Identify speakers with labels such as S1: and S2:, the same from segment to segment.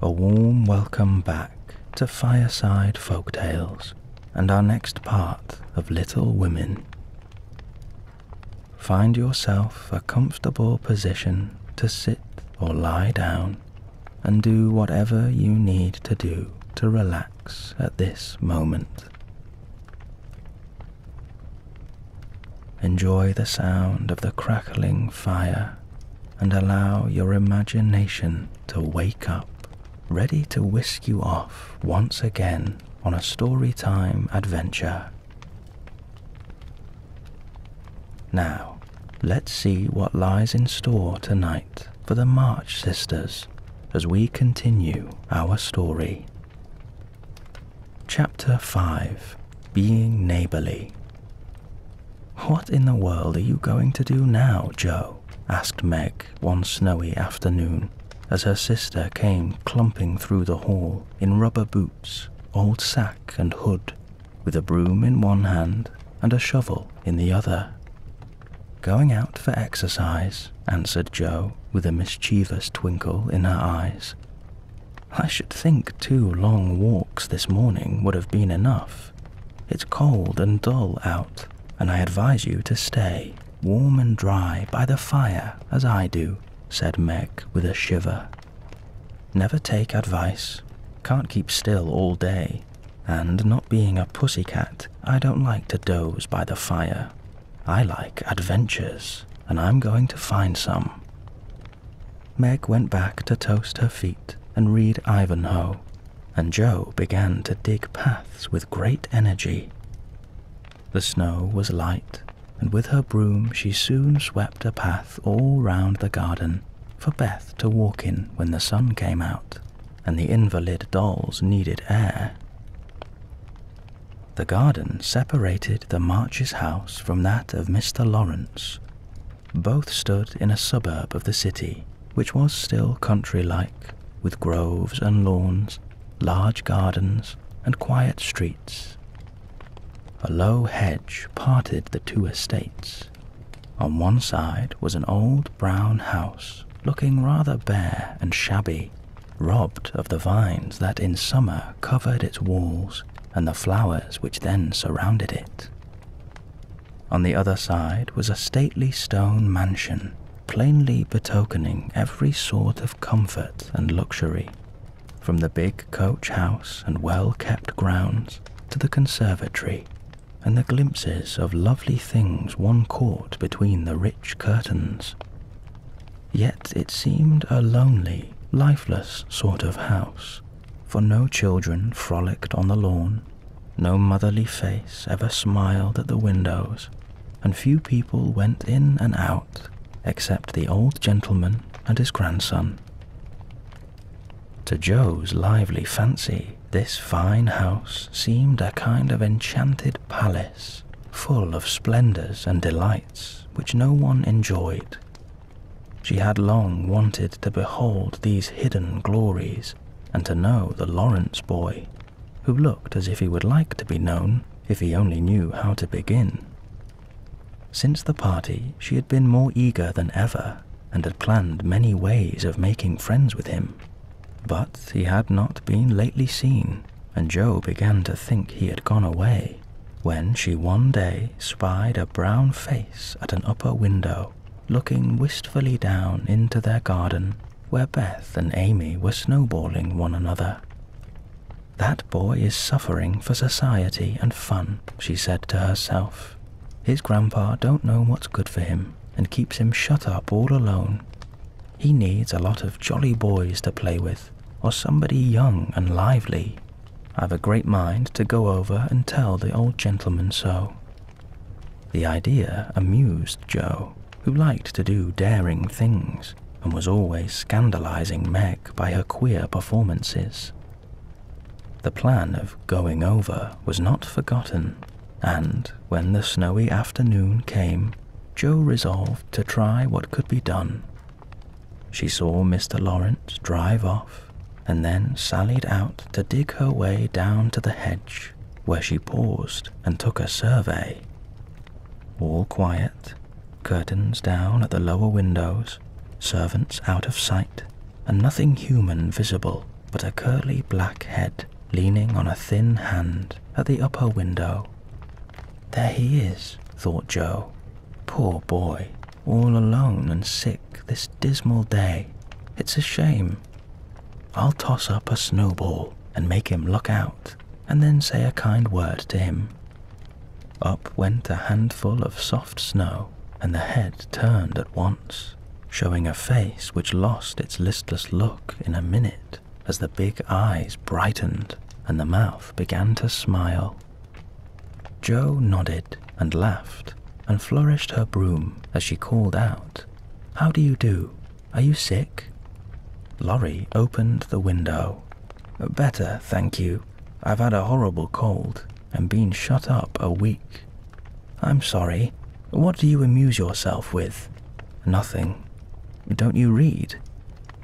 S1: A warm welcome back to Fireside Folktales and our next part of Little Women. Find yourself a comfortable position to sit or lie down and do whatever you need to do to relax at this moment. Enjoy the sound of the crackling fire and allow your imagination to wake up, ready to whisk you off once again on a storytime adventure. Now, let's see what lies in store tonight for the March Sisters as we continue our story. Chapter 5, Being Neighborly. "What in the world are you going to do now, Joe?" asked Meg one snowy afternoon as her sister came clumping through the hall in rubber boots, old sack and hood, with a broom in one hand and a shovel in the other. "Going out for exercise," answered Joe with a mischievous twinkle in her eyes. "I should think 2 long walks this morning would have been enough. It's cold and dull out, and I advise you to stay warm and dry by the fire as I do," said Meg with a shiver. "Never take advice. Can't keep still all day, and not being a pussycat, I don't like to doze by the fire. I like adventures, and I'm going to find some." Meg went back to toast her feet and read Ivanhoe, and Joe began to dig paths with great energy. The snow was light, and with her broom she soon swept a path all round the garden for Beth to walk in when the sun came out, and the invalid dolls needed air. The garden separated the Marches' house from that of Mr. Lawrence. Both stood in a suburb of the city, which was still country-like, with groves and lawns, large gardens, and quiet streets. A low hedge parted the 2 estates. On one side was an old brown house, looking rather bare and shabby, robbed of the vines that in summer covered its walls and the flowers which then surrounded it. On the other side was a stately stone mansion, plainly betokening every sort of comfort and luxury, from the big coach house and well-kept grounds to the conservatory, and the glimpses of lovely things one caught between the rich curtains. Yet it seemed a lonely, lifeless sort of house, for no children frolicked on the lawn, no motherly face ever smiled at the windows, and few people went in and out except the old gentleman and his grandson. To Joe's lively fancy, this fine house seemed a kind of enchanted palace, full of splendors and delights which no one enjoyed. She had long wanted to behold these hidden glories and to know the Lawrence boy, who looked as if he would like to be known if he only knew how to begin. Since the party, she had been more eager than ever and had planned many ways of making friends with him. But he had not been lately seen, and Joe began to think he had gone away, when she one day spied a brown face at an upper window, looking wistfully down into their garden, where Beth and Amy were snowballing one another. "That boy is suffering for society and fun," she said to herself. "His grandpa don't know what's good for him, and keeps him shut up all alone. He needs a lot of jolly boys to play with, or somebody young and lively. I've a great mind to go over and tell the old gentleman so." The idea amused Joe, who liked to do daring things, and was always scandalizing Meg by her queer performances. The plan of going over was not forgotten, and when the snowy afternoon came, Joe resolved to try what could be done. She saw Mr. Lawrence drive off, and then sallied out to dig her way down to the hedge, where she paused and took a survey. All quiet, curtains down at the lower windows, servants out of sight, and nothing human visible but a curly black head leaning on a thin hand at the upper window. There he is, thought Joe. Poor boy, all alone and sick this dismal day. It's a shame. I'll toss up a snowball and make him look out, and then say a kind word to him. Up went a handful of soft snow, and the head turned at once, showing a face which lost its listless look in a minute as the big eyes brightened and the mouth began to smile. Joe nodded and laughed and flourished her broom as she called out, "How do you do? Are you sick?" Laurie opened the window. "Better, thank you. I've had a horrible cold and been shut up a week." "I'm sorry. What do you amuse yourself with?" "Nothing." "Don't you read?"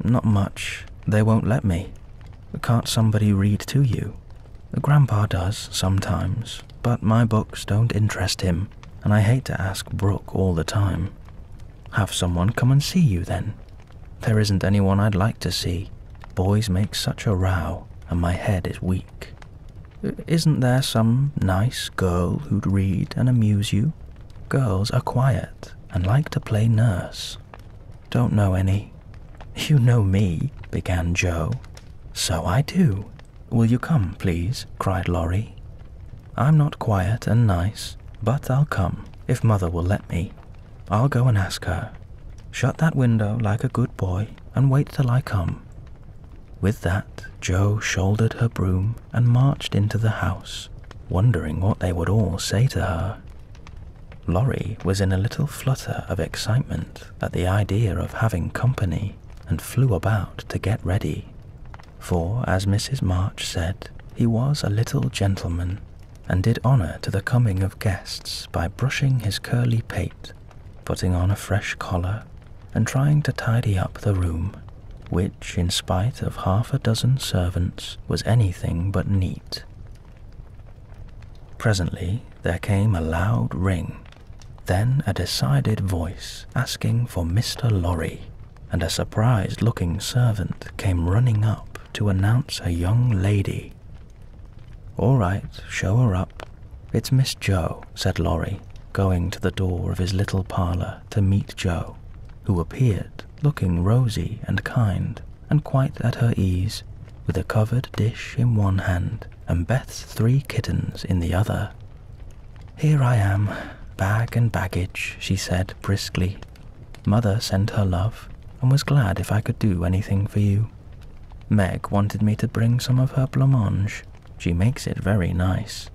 S1: "Not much. They won't let me." "Can't somebody read to you?" "Grandpa does, sometimes, but my books don't interest him, and I hate to ask Brooke all the time." "Have someone come and see you, then." "There isn't anyone I'd like to see. Boys make such a row, and my head is weak." "Isn't there some nice girl who'd read and amuse you?" "Girls are quiet and like to play nurse." "Don't know any." "You know me," began Joe. "So I do. Will you come, please?" cried Laurie. "I'm not quiet and nice, but I'll come if Mother will let me. I'll go and ask her. Shut that window like a good boy and wait till I come." With that, Joe shouldered her broom and marched into the house, wondering what they would all say to her. Laurie was in a little flutter of excitement at the idea of having company and flew about to get ready. For, as Mrs. March said, he was a little gentleman and did honor to the coming of guests by brushing his curly pate, putting on a fresh collar, and trying to tidy up the room, which, in spite of half a dozen servants, was anything but neat. Presently there came a loud ring, then a decided voice asking for Mr. Laurie, and a surprised-looking servant came running up to announce a young lady. "All right, show her up. It's Miss Joe," said Laurie, going to the door of his little parlor to meet Joe, who appeared looking rosy and kind and quite at her ease, with a covered dish in one hand and Beth's 3 kittens in the other. "Here I am, bag and baggage," she said briskly. "Mother sent her love and was glad if I could do anything for you. Meg wanted me to bring some of her blancmange. She makes it very nice.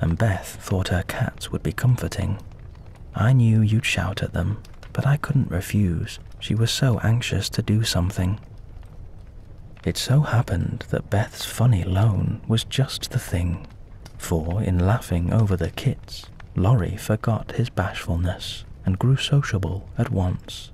S1: And Beth thought her cats would be comforting. I knew you'd shout at them, but I couldn't refuse. She was so anxious to do something." It so happened that Beth's funny loan was just the thing, for in laughing over the kits, Laurie forgot his bashfulness and grew sociable at once.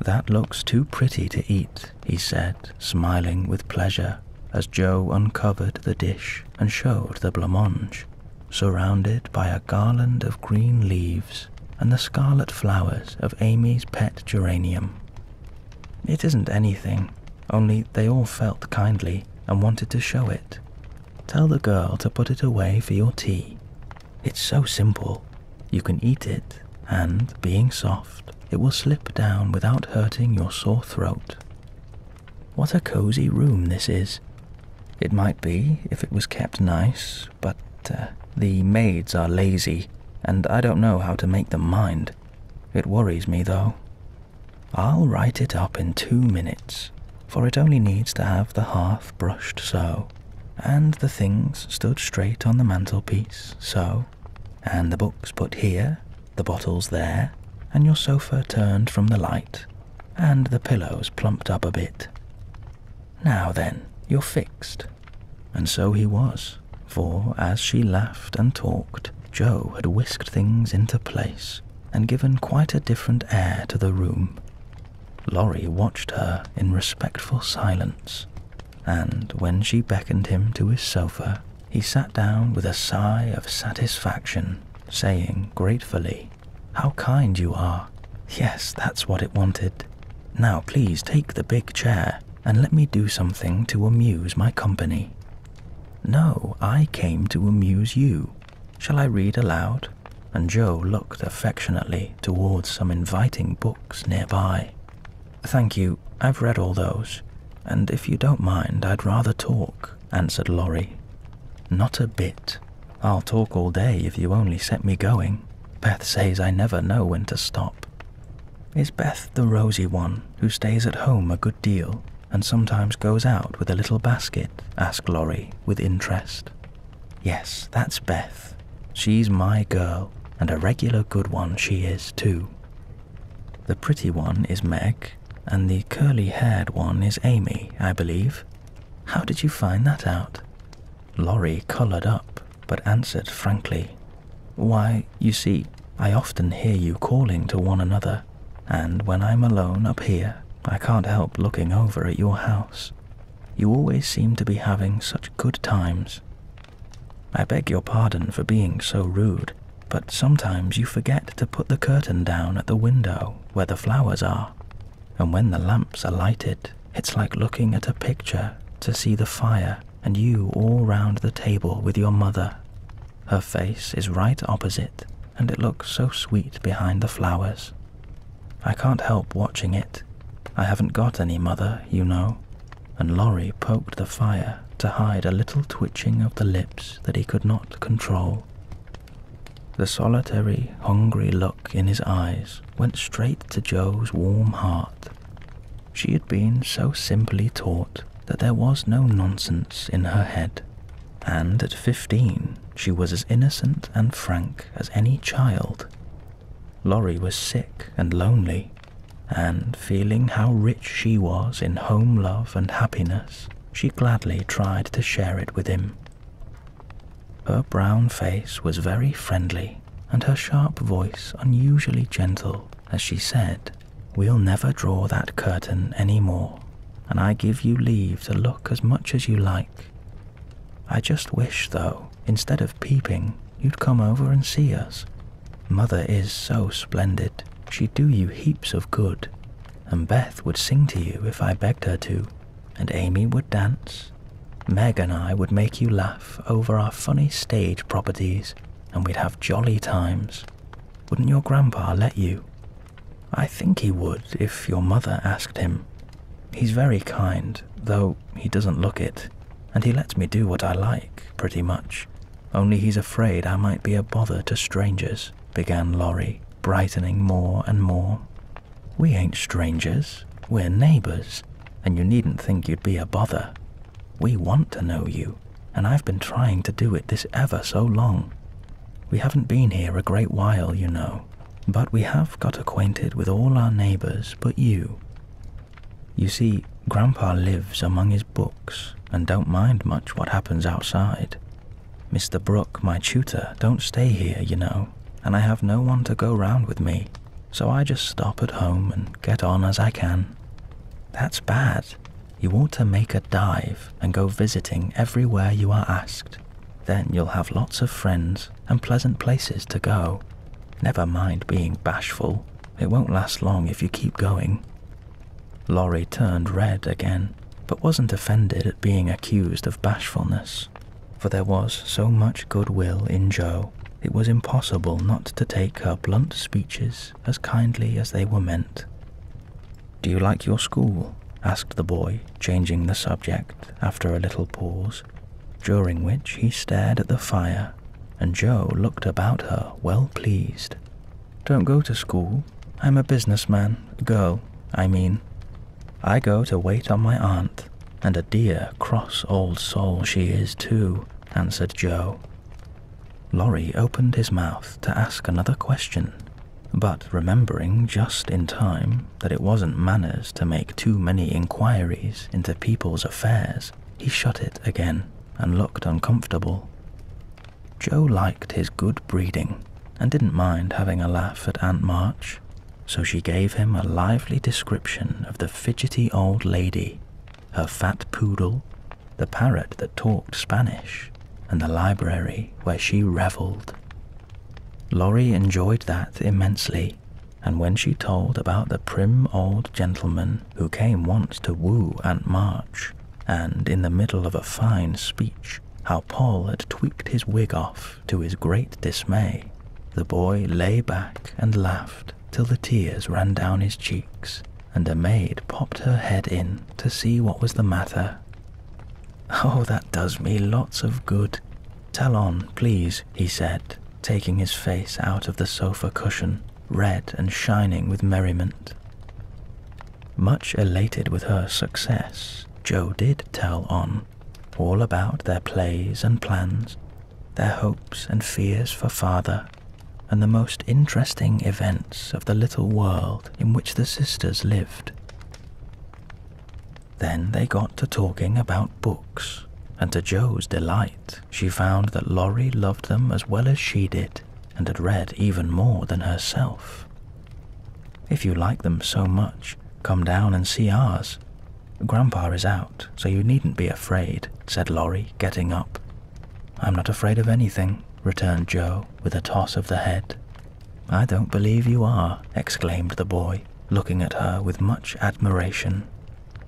S1: "That looks too pretty to eat," he said, smiling with pleasure, as Joe uncovered the dish and showed the blancmange, surrounded by a garland of green leaves and the scarlet flowers of Amy's pet geranium. "It isn't anything, only they all felt kindly and wanted to show it. Tell the girl to put it away for your tea. It's so simple. You can eat it, and, being soft, it will slip down without hurting your sore throat. What a cozy room this is. It might be if it was kept nice, but the maids are lazy, and I don't know how to make them mind. It worries me, though. I'll write it up in 2 minutes, for it only needs to have the hearth brushed so, and the things stood straight on the mantelpiece so, and the books put here, the bottles there, and your sofa turned from the light, and the pillows plumped up a bit. Now then, you're fixed." And so he was, for as she laughed and talked, Joe had whisked things into place and given quite a different air to the room. Laurie watched her in respectful silence, and when she beckoned him to his sofa, he sat down with a sigh of satisfaction, saying gratefully, "How kind you are. Yes, that's what it wanted. Now please take the big chair. and let me do something to amuse my company." "No, I came to amuse you. Shall I read aloud?" And Joe looked affectionately towards some inviting books nearby. "Thank you, I've read all those, and if you don't mind, I'd rather talk," answered Laurie. "Not a bit. I'll talk all day if you only set me going. Beth says I never know when to stop." "Is Beth the rosy one who stays at home a good deal and sometimes goes out with a little basket?" asked Laurie with interest. "Yes, that's Beth. She's my girl, and a regular good one she is too. The pretty one is Meg, and the curly-haired one is Amy, I believe. How did you find that out?" Laurie coloured up, but answered frankly, "Why, you see, I often hear you calling to one another, and when I'm alone up here, I can't help looking over at your house. You always seem to be having such good times. I beg your pardon for being so rude, but sometimes you forget to put the curtain down at the window where the flowers are, and when the lamps are lighted, it's like looking at a picture to see the fire and you all round the table with your mother. Her face is right opposite, and it looks so sweet behind the flowers. I can't help watching it. I haven't got any mother, you know," and Laurie poked the fire to hide a little twitching of the lips that he could not control. The solitary, hungry look in his eyes went straight to Joe's warm heart. She had been so simply taught that there was no nonsense in her head, and at 15 she was as innocent and frank as any child. Laurie was sick and lonely, and feeling how rich she was in home love and happiness, she gladly tried to share it with him. Her brown face was very friendly, and her sharp voice unusually gentle as she said, "We'll never draw that curtain any more, and I give you leave to look as much as you like. I just wish, though, instead of peeping, you'd come over and see us. Mother is so splendid, she'd do you heaps of good, and Beth would sing to you if I begged her to, and Amy would dance. Meg and I would make you laugh over our funny stage properties, and we'd have jolly times. Wouldn't your grandpa let you?" "I think he would if your mother asked him. He's very kind, though he doesn't look it, and he lets me do what I like, pretty much. Only he's afraid I might be a bother to strangers," began Laurie, brightening more and more. "We ain't strangers, we're neighbours, and you needn't think you'd be a bother. We want to know you, and I've been trying to do it this ever so long. We haven't been here a great while, you know, but we have got acquainted with all our neighbours but you. You see, Grandpa lives among his books and don't mind much what happens outside. Mr. Brooke, my tutor, don't stay here, you know, and I have no one to go round with me, so I just stop at home and get on as I can. That's bad. You ought to make a dive and go visiting everywhere you are asked. Then you'll have lots of friends and pleasant places to go. Never mind being bashful. It won't last long if you keep going." Laurie turned red again, but wasn't offended at being accused of bashfulness, for there was so much goodwill in Joe, it was impossible not to take her blunt speeches as kindly as they were meant. "Do you like your school?" asked the boy, changing the subject after a little pause, during which he stared at the fire, and Joe looked about her well pleased. "Don't go to school. I'm a businessman, girl, I mean. I go to wait on my aunt, and a dear, cross old soul she is too," answered Joe. Laurie opened his mouth to ask another question, but remembering just in time that it wasn't manners to make too many inquiries into people's affairs, he shut it again and looked uncomfortable. Joe liked his good breeding and didn't mind having a laugh at Aunt March, so she gave him a lively description of the fidgety old lady, her fat poodle, the parrot that talked Spanish, and the library where she revelled. Laurie enjoyed that immensely, and when she told about the prim old gentleman who came once to woo Aunt March, and in the middle of a fine speech, how Paul had tweaked his wig off to his great dismay, the boy lay back and laughed till the tears ran down his cheeks, and a maid popped her head in to see what was the matter. "Oh, that does me lots of good. Tell on, please," he said, taking his face out of the sofa cushion, red and shining with merriment. Much elated with her success, Jo did tell on, all about their plays and plans, their hopes and fears for father, and the most interesting events of the little world in which the sisters lived. Then they got to talking about books, and to Jo's delight, she found that Laurie loved them as well as she did, and had read even more than herself. "If you like them so much, come down and see ours. Grandpa is out, so you needn't be afraid," said Laurie, getting up. "I'm not afraid of anything," returned Jo, with a toss of the head. "I don't believe you are," exclaimed the boy, looking at her with much admiration,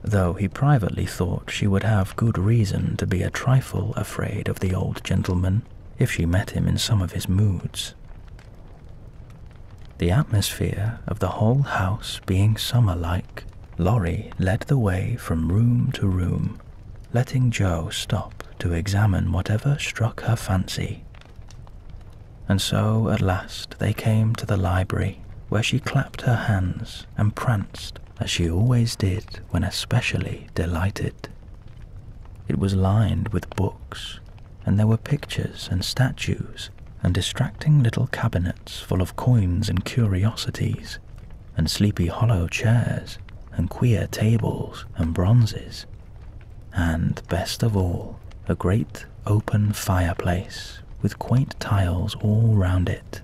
S1: though he privately thought she would have good reason to be a trifle afraid of the old gentleman if she met him in some of his moods. The atmosphere of the whole house being summer-like, Laurie led the way from room to room, letting Jo stop to examine whatever struck her fancy. And so at last they came to the library, where she clapped her hands and pranced as she always did when especially delighted. It was lined with books, and there were pictures and statues and distracting little cabinets full of coins and curiosities, and Sleepy Hollow chairs and queer tables and bronzes, and, best of all, a great open fireplace with quaint tiles all round it.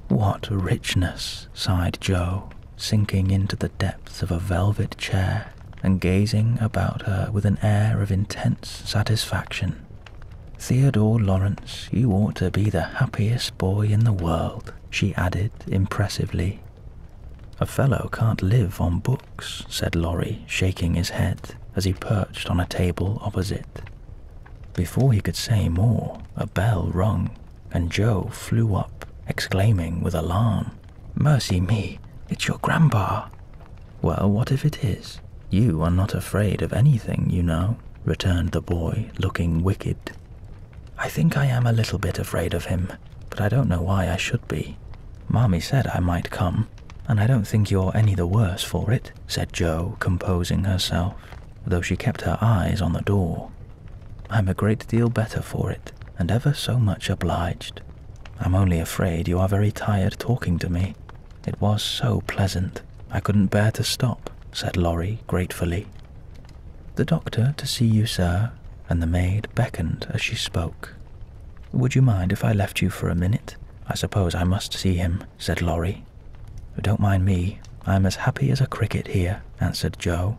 S1: "What richness!" sighed Jo, sinking into the depths of a velvet chair and gazing about her with an air of intense satisfaction. "Theodore Lawrence, you ought to be the happiest boy in the world," she added impressively. "A fellow can't live on books," said Laurie, shaking his head as he perched on a table opposite. Before he could say more, a bell rung, and Jo flew up, exclaiming with alarm, "Mercy me, it's your grandpa!" "Well, what if it is? You are not afraid of anything, you know," returned the boy, looking wicked. "I think I am a little bit afraid of him, but I don't know why I should be. Mommy said I might come, and I don't think you're any the worse for it," said Jo, composing herself, though she kept her eyes on the door. "I'm a great deal better for it, and ever so much obliged. I'm only afraid you are very tired talking to me. It was so pleasant, I couldn't bear to stop," said Laurie gratefully. "The doctor to see you, sir," and the maid beckoned as she spoke. "Would you mind if I left you for a minute? I suppose I must see him," said Laurie. "Don't mind me, I'm as happy as a cricket here," answered Jo.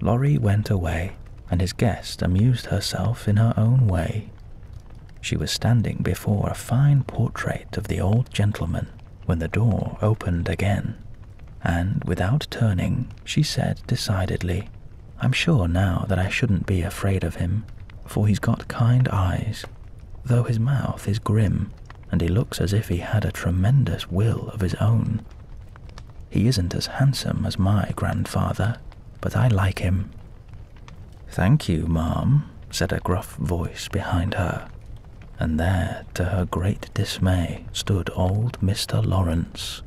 S1: Laurie went away, and his guest amused herself in her own way. She was standing before a fine portrait of the old gentleman when the door opened again, and without turning, she said decidedly, "I'm sure now that I shouldn't be afraid of him, for he's got kind eyes, though his mouth is grim, and he looks as if he had a tremendous will of his own. He isn't as handsome as my grandfather, but I like him." "Thank you, ma'am," said a gruff voice behind her, and there, to her great dismay, stood old Mr. Lawrence.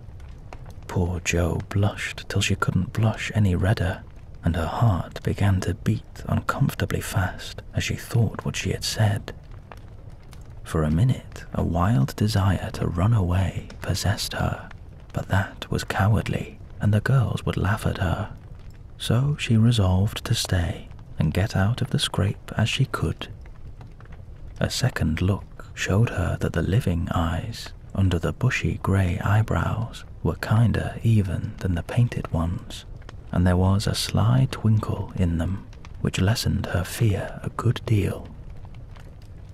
S1: Poor Jo blushed till she couldn't blush any redder, and her heart began to beat uncomfortably fast as she thought what she had said. For a minute, a wild desire to run away possessed her, but that was cowardly, and the girls would laugh at her. So she resolved to stay and get out of the scrape as she could. A second look showed her that the living eyes, under the bushy grey eyebrows, were kinder even than the painted ones, and there was a sly twinkle in them which lessened her fear a good deal.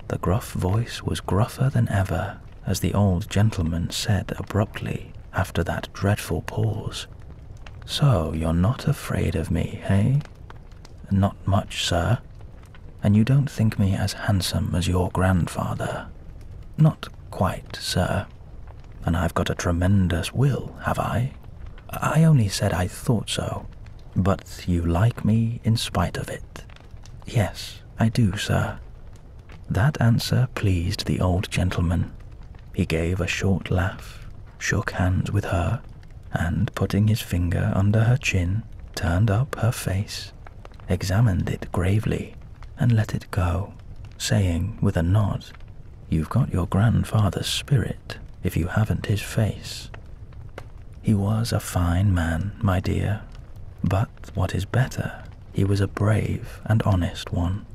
S1: The gruff voice was gruffer than ever as the old gentleman said abruptly after that dreadful pause. "So you're not afraid of me, eh?" "Not much, sir." "And you don't think me as handsome as your grandfather?" "Not quite, sir." "And I've got a tremendous will, have I?" "I only said I thought so." "But you like me in spite of it?" "Yes, I do, sir." That answer pleased the old gentleman. He gave a short laugh, shook hands with her, and putting his finger under her chin, turned up her face, examined it gravely, and let it go, saying with a nod, "You've got your grandfather's spirit, if you haven't his face." He was a fine man, my dear, but what is better, he was a brave and honest one,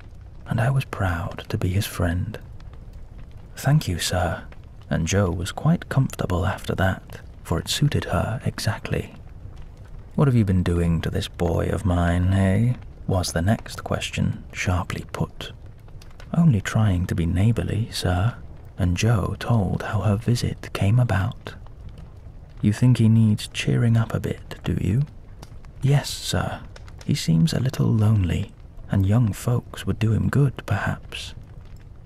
S1: and I was proud to be his friend. "Thank you, sir," and Jo was quite comfortable after that, for it suited her exactly. "What have you been doing to this boy of mine, eh?" was the next question sharply put. "Only trying to be neighbourly, sir," and Jo told how her visit came about. "You think he needs cheering up a bit, do you?" "Yes, sir. He seems a little lonely, and young folks would do him good, perhaps.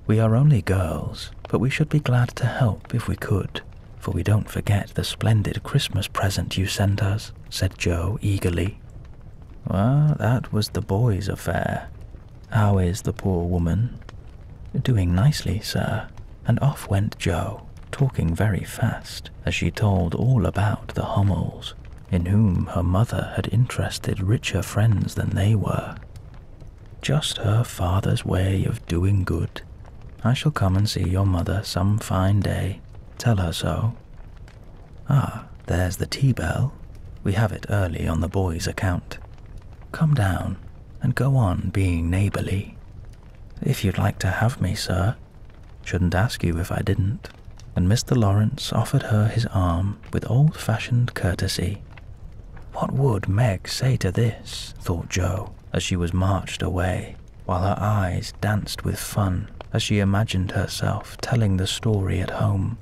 S1: We are only girls, but we should be glad to help if we could, for we don't forget the splendid Christmas present you sent us," said Jo eagerly. "Well, that was the boy's affair. How is the poor woman?" "Doing nicely, sir," and off went Jo, talking very fast as she told all about the Hummels, in whom her mother had interested richer friends than they were. Just her father's way of doing good. I shall come and see your mother some fine day. Tell her so. Ah, there's the tea bell. We have it early on the boy's account. Come down and go on being neighbourly. If you'd like to have me, sir. Shouldn't ask you if I didn't." And Mr. Lawrence offered her his arm with old-fashioned courtesy. What would Meg say to this, thought Jo, as she was marched away, while her eyes danced with fun as she imagined herself telling the story at home.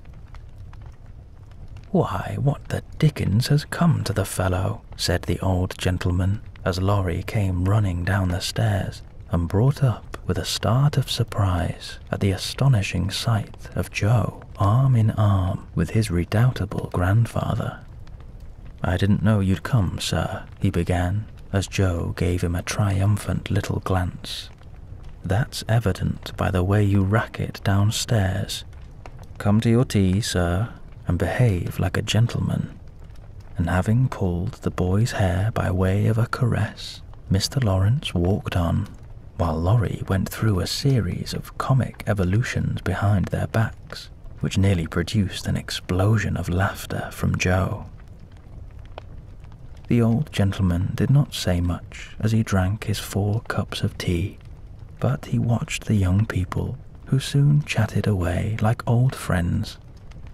S1: "Why, what the dickens has come to the fellow?" said the old gentleman, as Laurie came running down the stairs and brought up with a start of surprise at the astonishing sight of Jo arm in arm with his redoubtable grandfather. "I didn't know you'd come, sir," he began, as Jo gave him a triumphant little glance. "That's evident by the way you rack it downstairs. Come to your tea, sir, and behave like a gentleman." And having pulled the boy's hair by way of a caress, Mr. Lawrence walked on, while Laurie went through a series of comic evolutions behind their backs, which nearly produced an explosion of laughter from Jo. The old gentleman did not say much as he drank his 4 cups of tea, but he watched the young people, who soon chatted away like old friends,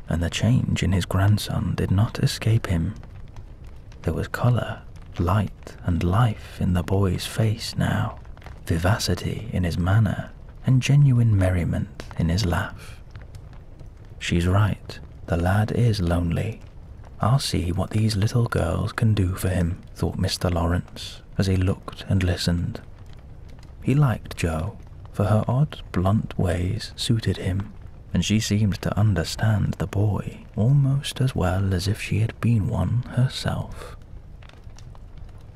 S1: and the change in his grandson did not escape him. There was colour, light, and life in the boy's face now, vivacity in his manner, and genuine merriment in his laugh. "She's right, the lad is lonely. I'll see what these little girls can do for him," thought Mr. Lawrence, as he looked and listened. He liked Jo, for her odd, blunt ways suited him, and she seemed to understand the boy almost as well as if she had been one herself.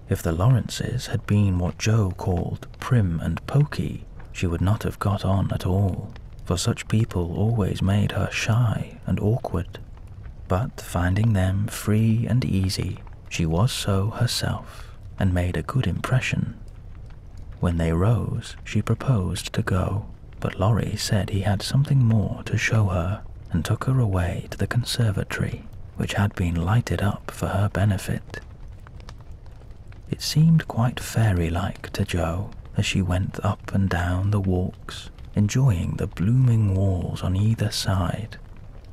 S1: If the Lawrences had been what Jo called prim and poky, she would not have got on at all, for such people always made her shy and awkward. But finding them free and easy, she was so herself, and made a good impression. When they rose, she proposed to go, but Laurie said he had something more to show her, and took her away to the conservatory, which had been lighted up for her benefit. It seemed quite fairy-like to Jo as she went up and down the walks, enjoying the blooming walls on either side,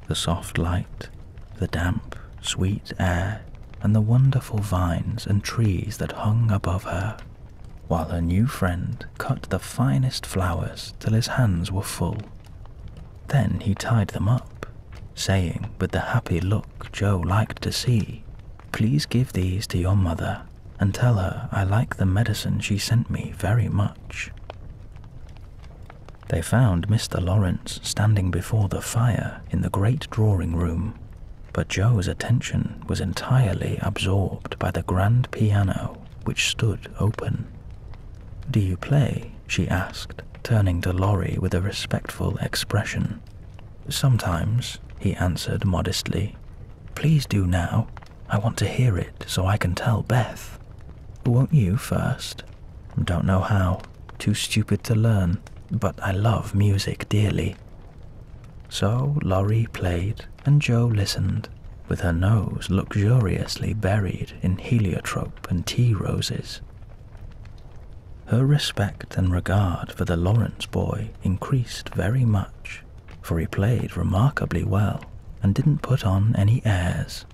S1: the soft light, the damp, sweet air, and the wonderful vines and trees that hung above her, while her new friend cut the finest flowers till his hands were full. Then he tied them up, saying with the happy look Joe liked to see, "Please give these to your mother and tell her I like the medicine she sent me very much." They found Mr. Lawrence standing before the fire in the great drawing room, but Joe's attention was entirely absorbed by the grand piano which stood open. "Do you play?" she asked, turning to Laurie with a respectful expression. "Sometimes," he answered modestly. "Please do now. I want to hear it so I can tell Beth." "Won't you first?" "Don't know how. Too stupid to learn, but I love music dearly." So Laurie played, and Joe listened, with her nose luxuriously buried in heliotrope and tea roses. Her respect and regard for the Lawrence boy increased very much, for he played remarkably well and didn't put on any airs.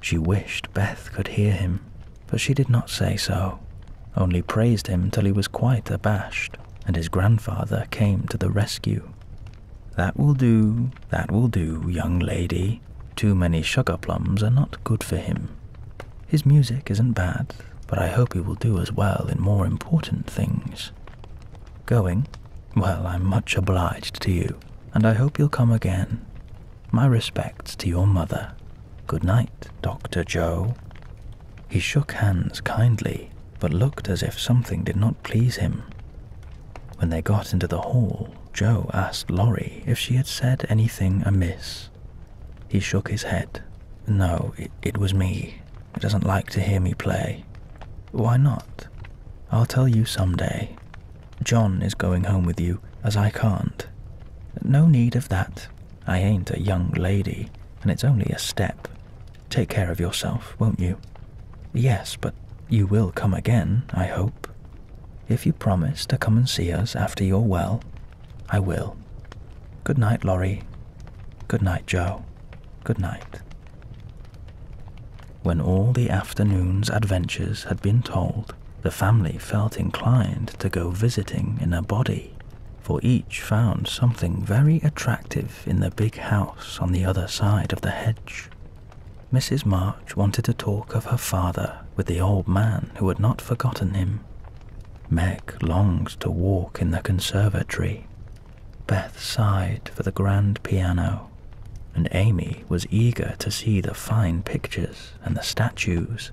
S1: She wished Beth could hear him, but she did not say so, only praised him till he was quite abashed, and his grandfather came to the rescue. That will do, young lady. Too many sugar plums are not good for him. His music isn't bad, but I hope he will do as well in more important things." "Going? Well, I'm much obliged to you, and I hope you'll come again. My respects to your mother. Good night, Dr. Joe." He shook hands kindly, but looked as if something did not please him. When they got into the hall, Joe asked Laurie if she had said anything amiss. He shook his head. "No, it was me. He doesn't like to hear me play." "Why not?" "I'll tell you someday. John is going home with you, as I can't." "No need of that. I ain't a young lady, and it's only a step. Take care of yourself, won't you?" "Yes, but you will come again, I hope." "If you promise to come and see us after you're well." "I will. Good night, Laurie." "Good night, Joe. Good night." When all the afternoon's adventures had been told, the family felt inclined to go visiting in a body, for each found something very attractive in the big house on the other side of the hedge. Mrs. March wanted to talk of her father with the old man who had not forgotten him. Meg longed to walk in the conservatory. Beth sighed for the grand piano, and Amy was eager to see the fine pictures and the statues.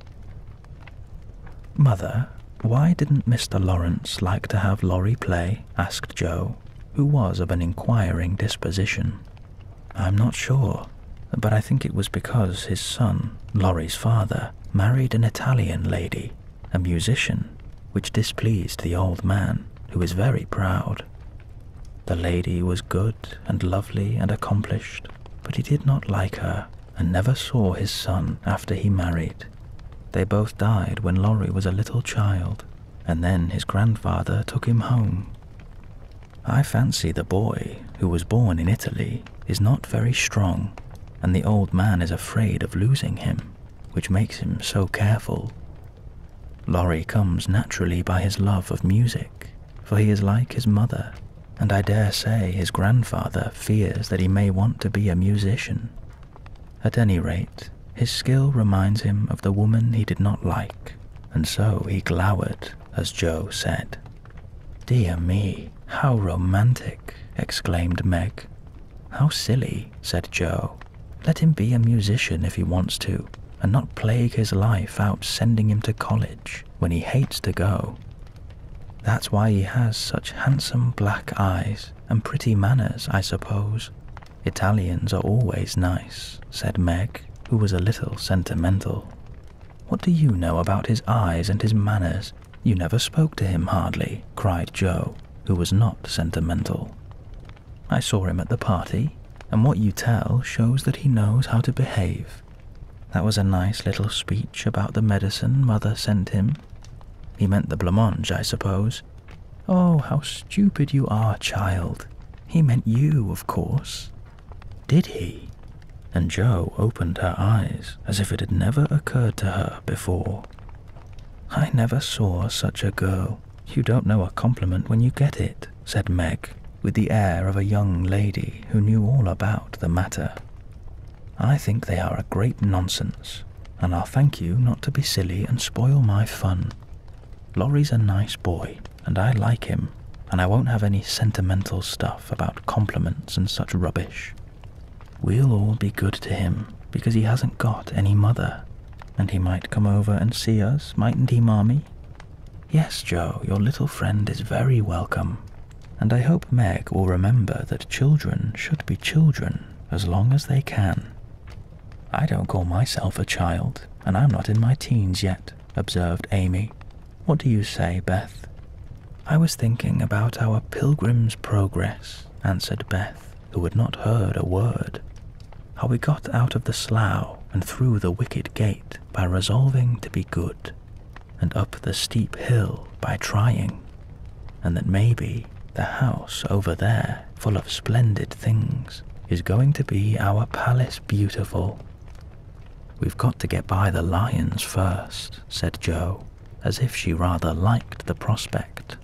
S1: "Mother, why didn't Mr. Lawrence like to have Laurie play?" asked Joe, who was of an inquiring disposition. "I'm not sure, but I think it was because his son, Laurie's father, married an Italian lady, a musician, which displeased the old man, who was very proud. The lady was good and lovely and accomplished, but he did not like her, and never saw his son after he married. They both died when Laurie was a little child, and then his grandfather took him home. I fancy the boy, who was born in Italy, is not very strong, and the old man is afraid of losing him, which makes him so careful. Laurie comes naturally by his love of music, for he is like his mother, and I dare say his grandfather fears that he may want to be a musician. At any rate, his skill reminds him of the woman he did not like, and so he glowered, as Joe said. "Dear me, how romantic," exclaimed Meg. "How silly," said Joe. "Let him be a musician if he wants to, and not plague his life out sending him to college when he hates to go. That's why he has such handsome black eyes and pretty manners, I suppose. Italians are always nice," said Meg, who was a little sentimental. "What do you know about his eyes and his manners? You never spoke to him hardly," cried Joe, who was not sentimental. "I saw him at the party, and what you tell shows that he knows how to behave. That was a nice little speech about the medicine Mother sent him. He meant the blancmange, I suppose. Oh, how stupid you are, child. He meant you, of course." "Did he?" And Joe opened her eyes as if it had never occurred to her before. "I never saw such a girl. You don't know a compliment when you get it," said Meg, with the air of a young lady who knew all about the matter. I think they are a great nonsense, and I'll thank you not to be silly and spoil my fun. Laurie's a nice boy, and I like him, and I won't have any sentimental stuff about compliments and such rubbish. We'll all be good to him, because he hasn't got any mother, and he might come over and see us, mightn't he, Marmee? Yes, Joe, your little friend is very welcome, and I hope Meg will remember that children should be children as long as they can. I don't call myself a child, and I'm not in my teens yet, observed Amy. What do you say, Beth? I was thinking about our Pilgrim's Progress, answered Beth, who had not heard a word. How we got out of the slough and through the wicket gate by resolving to be good, and up the steep hill by trying, and that maybe the house over there, full of splendid things, is going to be our Palace Beautiful. We've got to get by the lions first, said Jo, as if she rather liked the prospect.